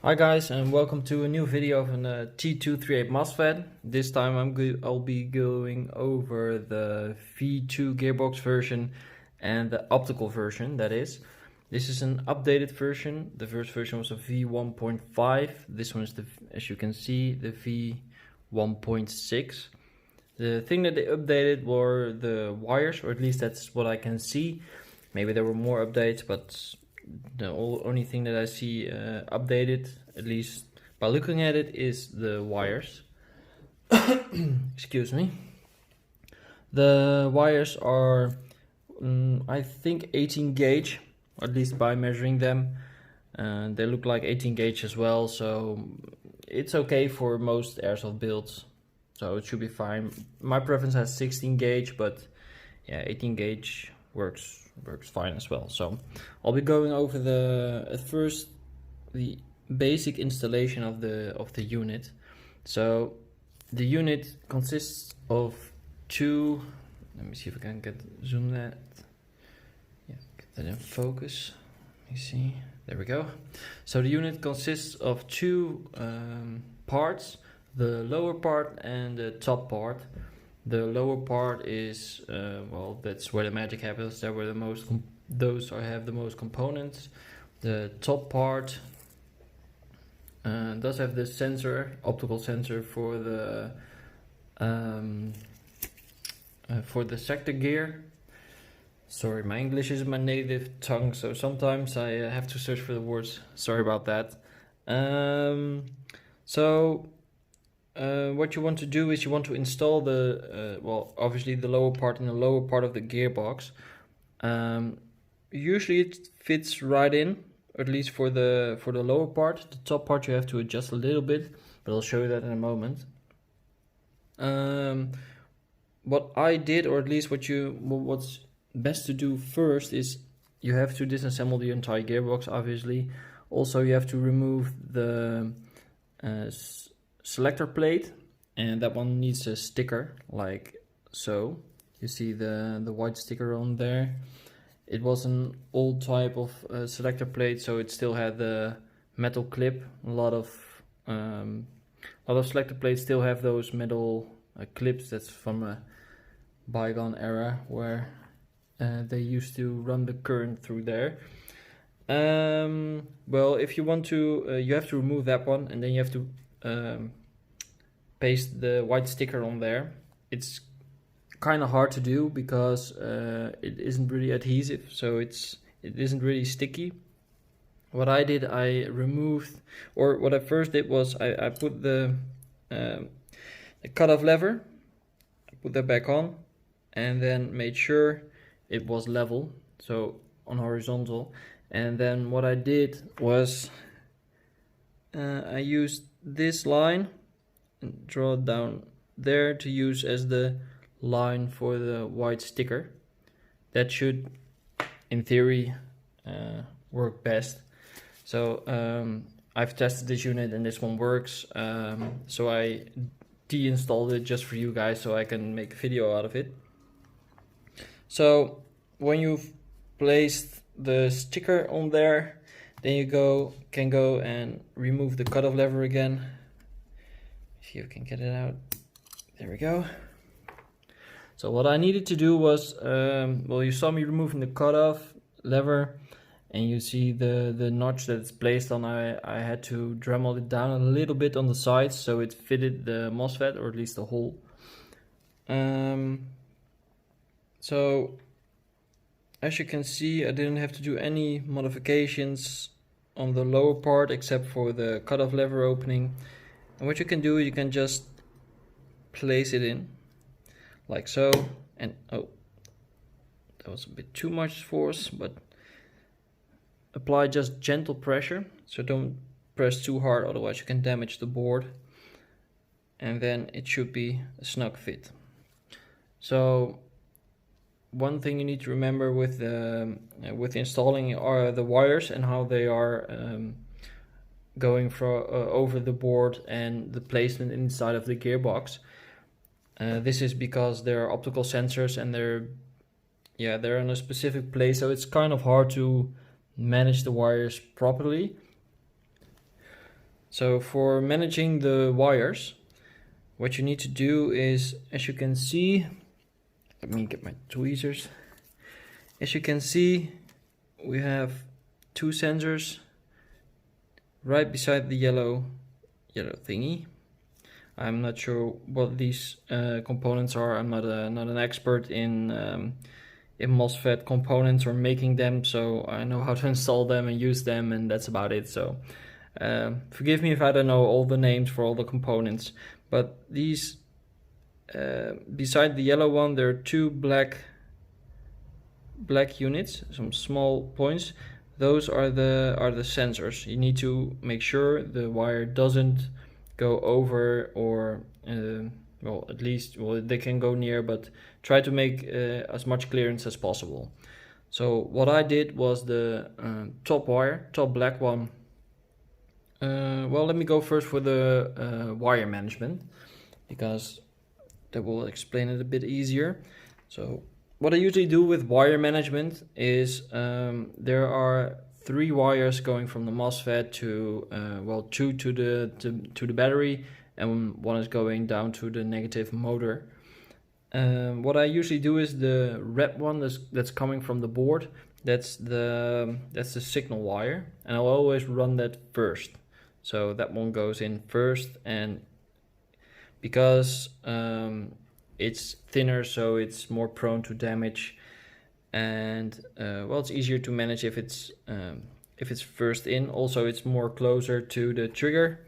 Hi guys, and welcome to a new video of a T238 MOSFET. This time I'll be going over the V2 gearbox version and the optical version, that is. This is an updated version. The first version was a v1.5. This one is, as you can see, the v1.6. The thing that they updated were the wires, or at least that's what I can see. Maybe there were more updates, but the only thing that I see updated, at least by looking at it, is the wires. Excuse me. The wires are, I think, 18 gauge, or at least by measuring them. They look like 18 gauge as well, so it's okay for most airsoft builds. So it should be fine. My preference has 16 gauge, but yeah, 18 gauge works fine as well. So I'll be going over at first the basic installation of the unit. So the unit consists of two. Let me see if I can zoom that. Yeah, get that in focus. Let me see. There we go. So the unit consists of two parts: the lower part and the top part. The lower part is, well, that's where the magic happens. There were those have the most components. The top part does have the sensor, optical sensor for the sector gear. Sorry, my English isn't my native tongue, so sometimes I have to search for the words. Sorry about that. What you want to do is you want to install the, well, obviously the lower part in the lower part of the gearbox. Usually it fits right in, at least for the lower part. The top part you have to adjust a little bit, but I'll show you that in a moment. What I did, or at least what's best to do first, is you have to disassemble the entire gearbox, obviously. Also, you have to remove the selector plate, and that one needs a sticker like so. You see the white sticker on there. It was an old type of selector plate, so it still had the metal clip. A lot of selector plates still have those metal clips. That's from a bygone era where they used to run the current through there. Well, if you want to, you have to remove that one, and then you have to paste the white sticker on there. It's kind of hard to do because it isn't really adhesive, so it isn't really sticky. What I did, I removed, or what I first did was I put the cutoff lever, I put that back on, and then made sure it was level, so on horizontal. And then what I did was I used this line and draw it down there to use as the line for the white sticker. That should, in theory, work best. So I've tested this unit and this one works, so I deinstalled it just for you guys so I can make a video out of it. So when you've placed the sticker on there, then you can go and remove the cutoff lever again. If you can get it out. There we go. So what I needed to do was, well, you saw me removing the cutoff lever, and you see the notch that it's placed on. I had to Dremel it down a little bit on the sides so it fitted the MOSFET, or at least the hole. So as you can see, I didn't have to do any modifications on the lower part except for the cutoff lever opening. And what you can do, you can just place it in like so, and oh, that was a bit too much force, but apply just gentle pressure, so don't press too hard, otherwise you can damage the board, and then it should be a snug fit. So one thing you need to remember with installing are the wires and how they are going over the board and the placement inside of the gearbox. This is because they're optical sensors and they're in a specific place, so it's kind of hard to manage the wires properly. So for managing the wires, what you need to do is, as you can see, let me get my tweezers. As you can see, we have two sensors right beside the yellow thingy. I'm not sure what these components are. I'm not an expert in MOSFET components or making them, so I know how to install them and use them, and that's about it. So forgive me if I don't know all the names for all the components, but these beside the yellow one, there are two black units, some small points. Those are the sensors. You need to make sure the wire doesn't go over, or well, at least, well, they can go near, but try to make as much clearance as possible. So what I did was the top black one. Well, let me go first for the wire management, because that will explain it a bit easier. So what I usually do with wire management is there are 3 wires going from the MOSFET to well, 2 to the battery, and 1 is going down to the negative motor. What I usually do is the red one that's coming from the board, that's the signal wire, and I'll always run that first. So that one goes in first, and because it's thinner, so it's more prone to damage, and well, it's easier to manage if it's first in. Also, it's more closer to the trigger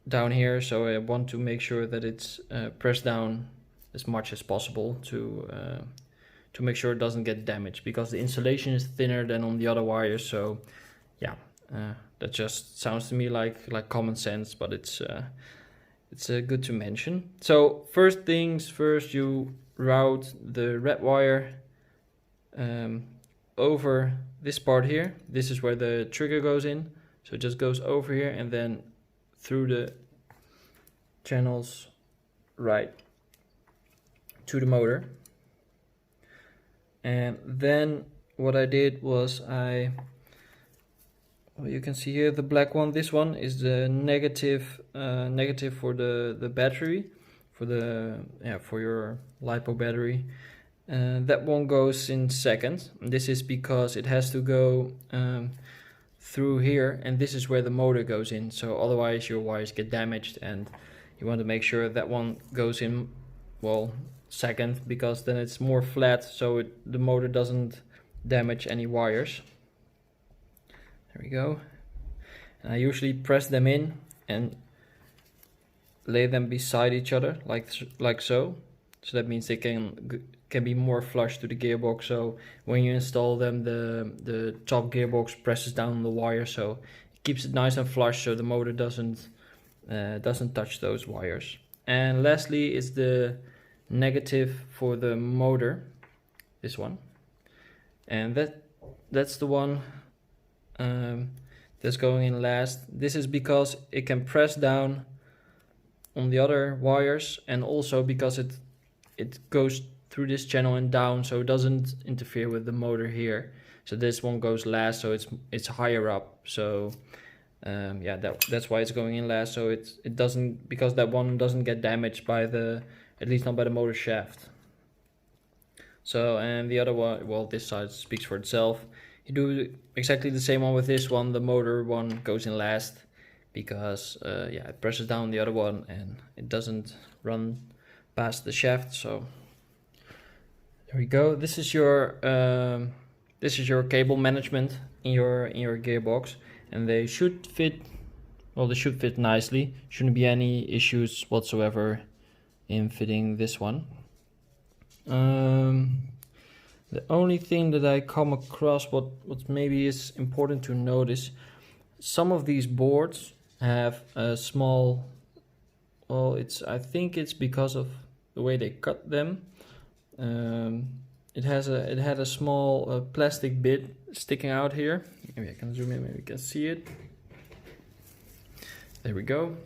down here, so I want to make sure that it's pressed down as much as possible to make sure it doesn't get damaged, because the insulation is thinner than on the other wires. So yeah, that just sounds to me like common sense, but it's good to mention. So first things first, you route the red wire over this part here. This is where the trigger goes in, so it just goes over here and then through the channels right to the motor. And then what I did was well, you can see here the black one. This one is the negative for the battery, for your LiPo battery. That one goes in second. This is because it has to go through here, and this is where the motor goes in. So otherwise your wires get damaged, and you want to make sure that one goes in, well, second, because then it's more flat, so the motor doesn't damage any wires. There we go. And I usually press them in and lay them beside each other, like so. So that means they can be more flush to the gearbox. So when you install them, the top gearbox presses down on the wire, so it keeps it nice and flush, so the motor doesn't touch those wires. And lastly is the negative for the motor, this one, and that's the one that's going in last. This is because it can press down on the other wires, and also because it goes through this channel and down, so it doesn't interfere with the motor here. So this one goes last, so it's higher up. So yeah, that's why it's going in last. So it doesn't, because that one doesn't get damaged by at least not by the motor shaft. So, and the other one, well, this side speaks for itself. You do exactly the same one with this one. The motor one goes in last because yeah, it presses down the other one and it doesn't run past the shaft. So there we go. This is your cable management in your gearbox, and they should fit. Well, they should fit nicely. Shouldn't be any issues whatsoever in fitting this one. The only thing that I come across, what maybe is important to notice, some of these boards have a small, well, I think it's because of the way they cut them. It had a small plastic bit sticking out here. Maybe I can zoom in, maybe you can see it. There we go.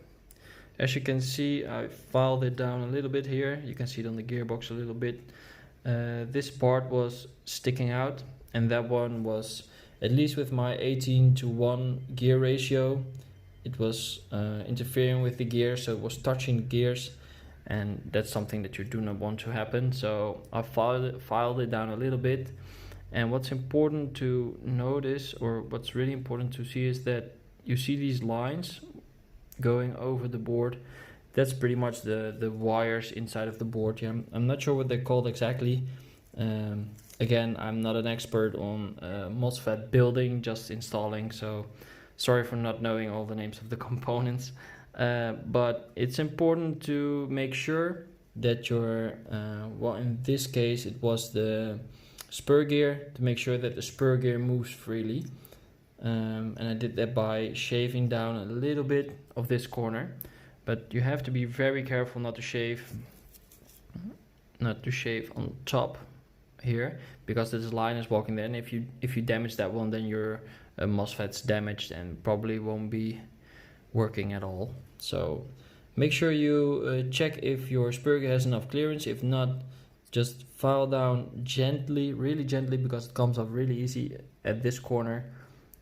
As you can see, I filed it down a little bit here. You can see it on the gearbox a little bit. This part was sticking out, and that one was, at least with my 18:1 gear ratio, it was interfering with the gear, so it was touching the gears, and that's something that you do not want to happen. So I filed it down a little bit. And what's important to notice, or what's really important to see, is that you see these lines going over the board. That's pretty much the wires inside of the board. Yeah, I'm not sure what they're called exactly. Again, I'm not an expert on MOSFET building, just installing, so sorry for not knowing all the names of the components. But it's important to make sure that your, well, in this case it was the spur gear, to make sure that the spur gear moves freely. And I did that by shaving down a little bit of this corner, but you have to be very careful not to shave on top here, because this line is walking there, and if you damage that one, then your MOSFET's damaged and probably won't be working at all. So make sure you check if your spur gear has enough clearance. If not, just file down gently, really gently, because it comes off really easy at this corner.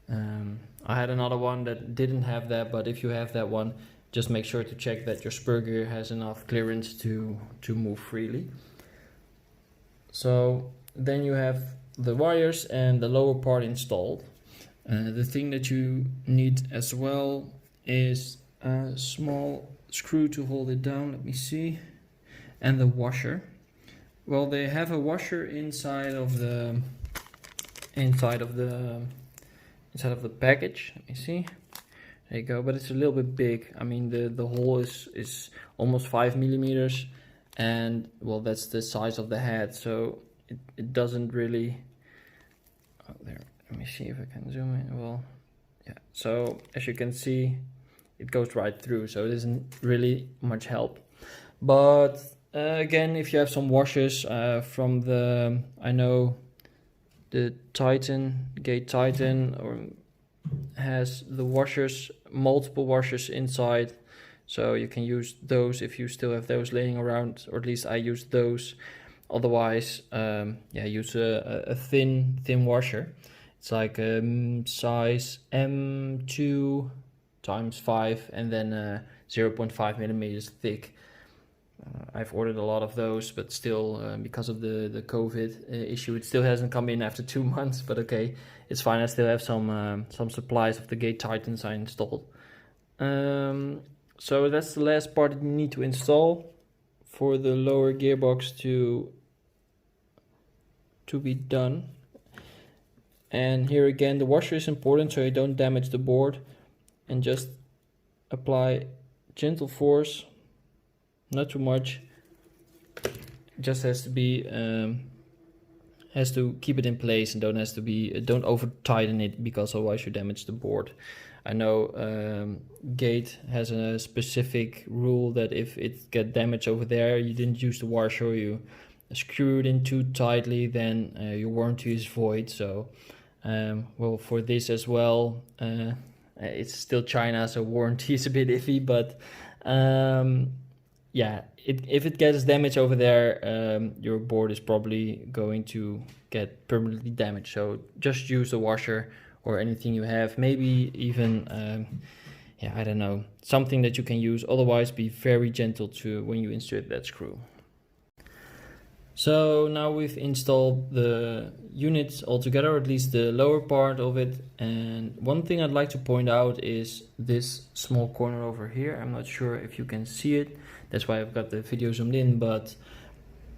I had another one that didn't have that, but if you have that one, just make sure to check that your spur gear has enough clearance to move freely. So then you have the wires and the lower part installed. The thing that you need as well is a small screw to hold it down, let me see, and the washer. Well, they have a washer inside of the package. Let me see. There you go, but it's a little bit big. I mean, the hole is almost 5 millimeters, and well, that's the size of the head, so it doesn't really. Oh, there. Let me see if I can zoom in. Well, yeah. So as you can see, it goes right through, so it isn't really much help. But again, if you have some washers from the, I know the Gate Titan, or has the washers, multiple washers inside, so you can use those if you still have those laying around, or at least I use those. Otherwise, yeah, use a thin washer. It's like size M2 times 5, and then 0.5 millimeters thick. I've ordered a lot of those, but still, because of the COVID issue, it still hasn't come in after 2 months. But okay, it's fine. I still have some supplies of the Gate Titans I installed. So that's the last part that you need to install for the lower gearbox to be done. And here again, the washer is important, so you don't damage the board, and just apply gentle force. Not too much. Just has to be has to keep it in place, and don't over tighten it, because otherwise you damage the board. I know Gate has a specific rule that if it get damaged over there, you didn't use the washer, or you screwed in too tightly, then your warranty is void. So well, for this as well, it's still China, so warranty is a bit iffy, but yeah, if it gets damaged over there, your board is probably going to get permanently damaged. So just use the washer or anything you have, maybe even, yeah, I don't know, something that you can use. Otherwise, be very gentle when you insert that screw. So now we've installed the units all together, or at least the lower part of it. And one thing I'd like to point out is this small corner over here. I'm not sure if you can see it. That's why I've got the video zoomed in. But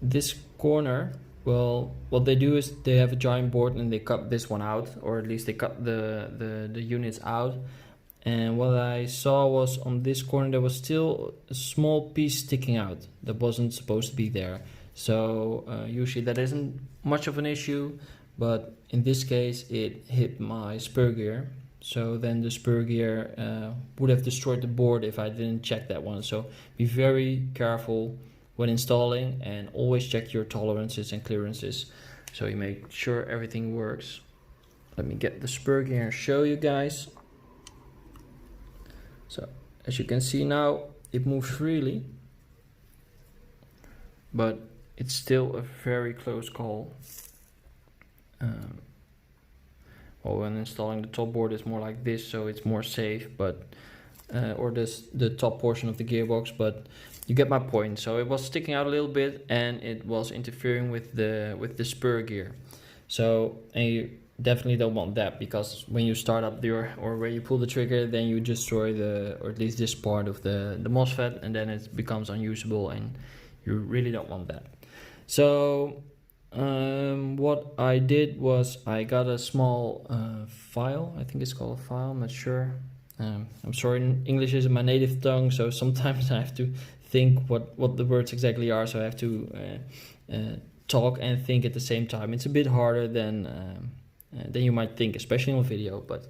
this corner, well, what they do is they have a giant board and they cut this one out, or at least they cut the units out. And what I saw was on this corner there was still a small piece sticking out that wasn't supposed to be there. So usually that isn't much of an issue, but in this case it hit my spur gear. So then the spur gear would have destroyed the board if I didn't check that one. So be very careful when installing, and always check your tolerances and clearances so you make sure everything works. Let me get the spur gear and show you guys. So as you can see now, it moves freely, but it's still a very close call. Well, when installing the top board, it's more like this, so it's more safe, but or the top portion of the gearbox, but you get my point. So it was sticking out a little bit, and it was interfering with the spur gear. So, and you definitely don't want that, because when you start up or when you pull the trigger, then you destroy or at least this part of the MOSFET, and then it becomes unusable, and you really don't want that. So what I did was I got a small file. I think it's called a file, I'm not sure. I'm sorry, English isn't my native tongue, so sometimes I have to think what the words exactly are, so I have to talk and think at the same time. It's a bit harder than you might think, especially on video, but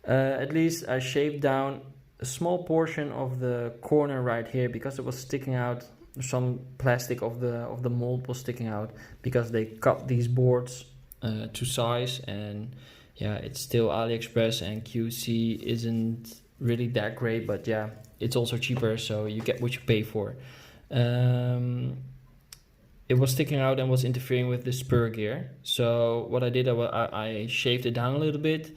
at least I shaved down a small portion of the corner right here, because it was sticking out. Some plastic of the mold was sticking out, because they cut these boards to size, and yeah, it's still AliExpress, and QC isn't really that great, but yeah, it's also cheaper, so you get what you pay for. It was sticking out and was interfering with the spur gear. So what I did, I shaved it down a little bit.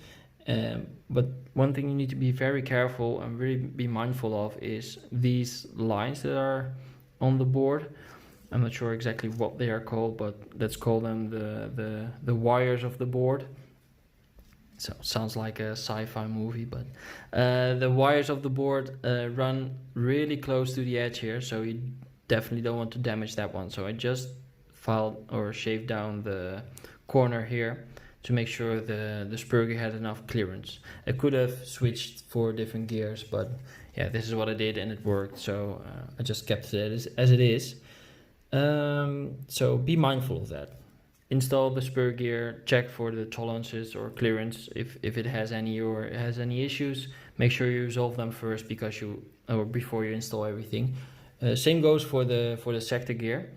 But one thing you need to be very careful and really be mindful of is these lines that are on the board. I'm not sure exactly what they are called, but let's call them the wires of the board. So it sounds like a sci-fi movie, but the wires of the board run really close to the edge here, so you definitely don't want to damage that one. So I just filed or shaved down the corner here to make sure the spur gear had enough clearance. I could have switched for different gears, but yeah, this is what I did and it worked, so I just kept it as it is. So be mindful of that. Install the spur gear, check for the tolerances or clearance if it has any, or it has any issues. Make sure you resolve them first before you install everything. Same goes for the sector gear.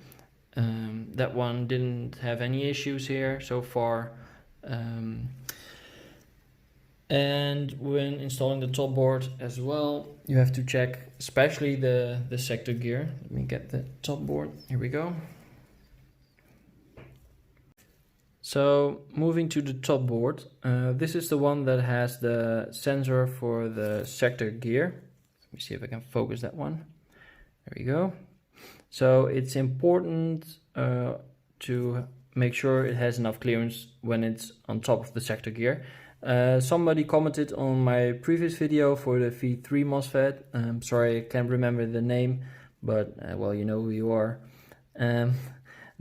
That one didn't have any issues here so far. And when installing the top board as well, you have to check especially the sector gear. Let me get the top board. Here we go. So moving to the top board, this is the one that has the sensor for the sector gear. Let me see if I can focus that one. There we go. So it's important to make sure it has enough clearance when it's on top of the sector gear. Somebody commented on my previous video for the V3 MOSFET. I'm sorry, I can't remember the name, but well, you know who you are.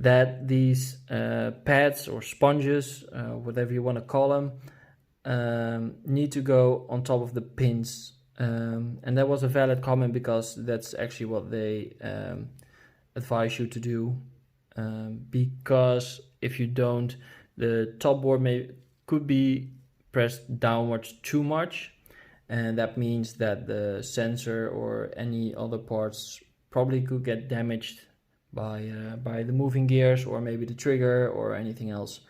That these pads or sponges, whatever you want to call them, need to go on top of the pins. And that was a valid comment, because that's actually what they advise you to do. Because if you don't, the top board could be pressed downwards too much, and that means that the sensor or any other parts probably could get damaged by the moving gears, or maybe the trigger or anything else.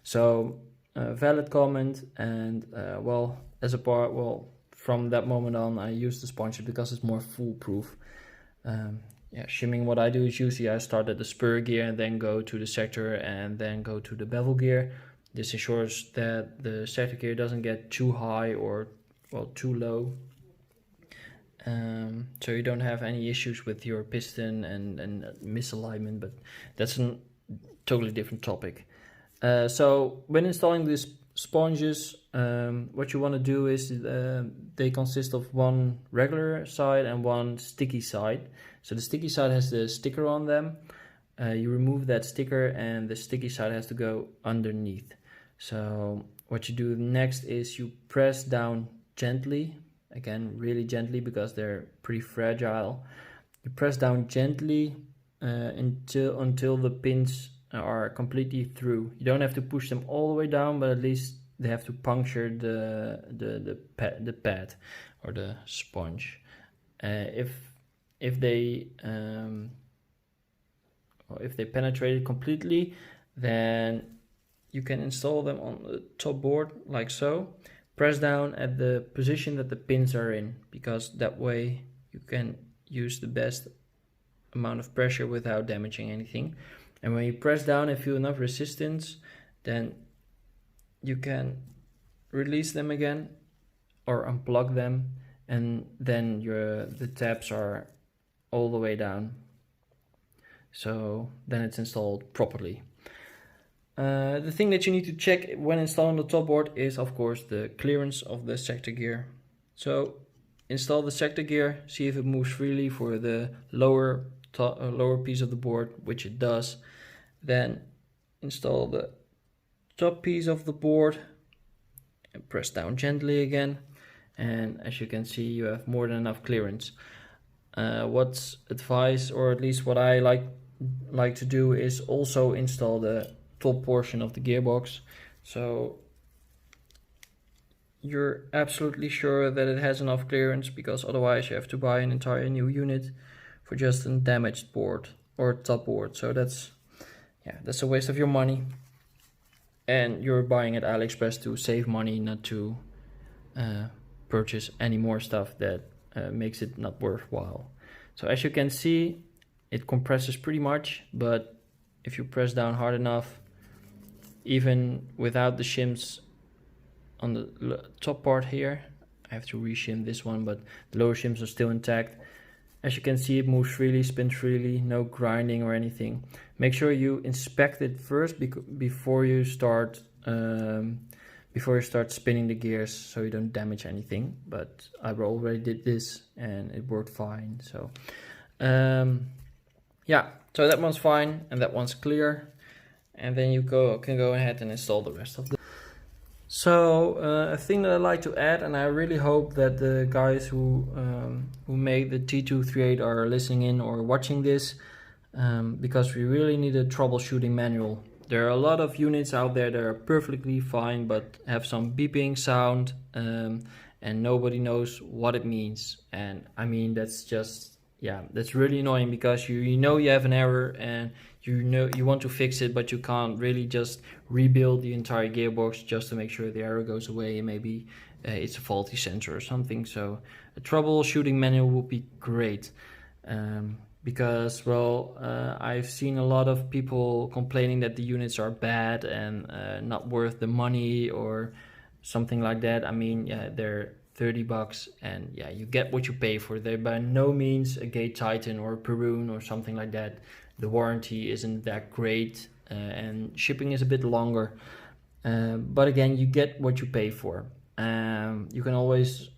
So valid comment, and from that moment on I use the sponge because it's more foolproof. Yeah, shimming, what I do is usually I start at the spur gear and then go to the sector and then go to the bevel gear. This ensures that the sector gear doesn't get too high or too low. So you don't have any issues with your piston and misalignment, but that's a totally different topic. So when installing these sponges, what you want to do is they consist of one regular side and one sticky side. So the sticky side has the sticker on them. You remove that sticker and the sticky side has to go underneath. So what you do next is you press down gently. Again, really gently, because they're pretty fragile. You press down gently until the pins are completely through. You don't have to push them all the way down, but at least they have to puncture the pad or the sponge. If they penetrate it completely, then you can install them on the top board like so. Press down at the position that the pins are in, because that way you can use the best amount of pressure without damaging anything. And when you press down and feel enough resistance, then you can release them again or unplug them, and then the tabs are all the way down. So then it's installed properly. The thing that you need to check when installing the top board is of course the clearance of the sector gear. So install the sector gear, see if it moves freely for the lower piece of the board, which it does. Then install the top piece of the board and press down gently again, and as you can see you have more than enough clearance. What's advised, or at least what I like to do, is also install the top portion of the gearbox, so you're absolutely sure that it has enough clearance, because otherwise you have to buy an entire new unit for just a damaged board or top board. So that's a waste of your money, and you're buying at AliExpress to save money, not to purchase any more stuff that makes it not worthwhile. So as you can see, it compresses pretty much, but if you press down hard enough, even without the shims on the top part here, I have to reshim this one, but the lower shims are still intact. As you can see, it moves freely, spins freely, no grinding or anything. Make sure you inspect it first before you start spinning the gears, so you don't damage anything. But I already did this and it worked fine. So yeah, so that one's fine and that one's clear. And then you can go ahead and install the rest of the. So a thing that I like to add, and I really hope that the guys who made the T238 are listening in or watching this, because we really need a troubleshooting manual. There are a lot of units out there that are perfectly fine but have some beeping sound, and nobody knows what it means. And I mean, that's just, that's really annoying, because you know you have an error and you want to fix it, but you can't really just rebuild the entire gearbox just to make sure the error goes away, and maybe it's a faulty sensor or something. So a troubleshooting manual would be great, because I've seen a lot of people complaining that the units are bad and not worth the money or something like that. I mean, they're $30 and you get what you pay for. They're by no means a Gate Titan or a Perun or something like that. The warranty isn't that great, and shipping is a bit longer, but again, you get what you pay for. You can always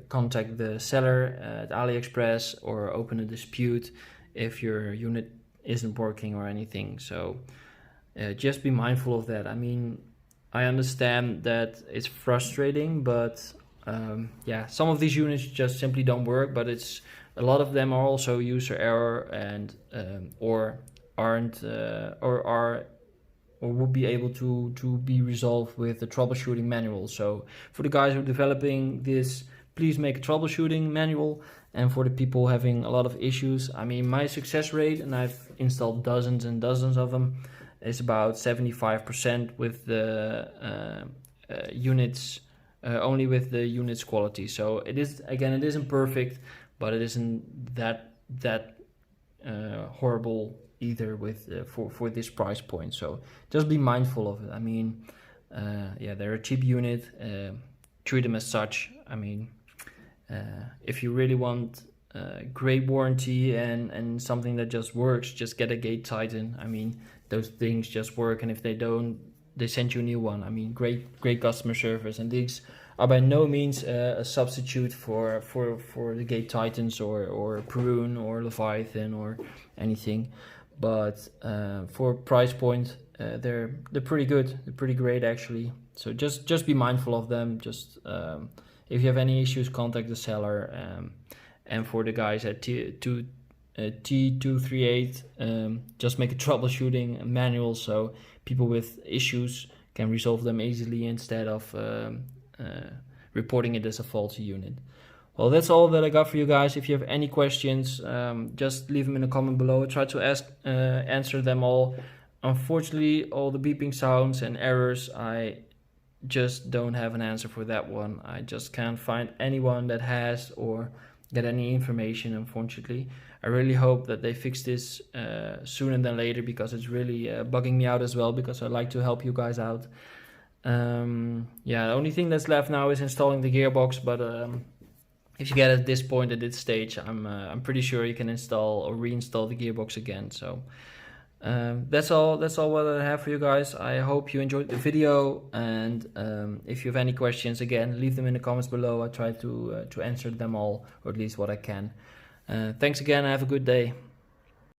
contact the seller at AliExpress or open a dispute if your unit isn't working or anything. So just be mindful of that. I mean, I understand that it's frustrating, but some of these units just simply don't work, but a lot of them are also user error and or would be able to be resolved with the troubleshooting manual. So for the guys who are developing this, please make a troubleshooting manual. And for the people having a lot of issues, I mean, my success rate, and I've installed dozens and dozens of them, is about 75% with the units, only with the units quality. So it isn't perfect, but it isn't that horrible either with for this price point. So just be mindful of it. I mean, they're a cheap unit. Treat them as such. I mean, if you really want great warranty and something that just works, just get a Gate Titan. I mean, those things just work, and if they don't, they send you a new one. I mean, great customer service, and these are by no means a substitute for the Gate Titans or Perun or Leviathan or anything. But for price point, they're pretty good. They're pretty great actually. So just be mindful of them. Just if you have any issues, contact the seller. And for the guys at T238, just make a troubleshooting manual so people with issues can resolve them easily instead of reporting it as a faulty unit. Well, that's all that I got for you guys. If you have any questions, just leave them in a comment below. I try to answer them all. Unfortunately, all the beeping sounds and errors, I just don't have an answer for that one. I just can't find anyone that has or get any information, unfortunately. I really hope that they fix this sooner than later, because it's really bugging me out as well, because I like to help you guys out. The only thing that's left now is installing the gearbox, but if you get at this point, at this stage, I'm pretty sure you can install or reinstall the gearbox again. So that's all what I have for you guys. I hope you enjoyed the video, and if you have any questions, again, leave them in the comments below. I try to answer them all, or at least what I can. Thanks again, have a good day.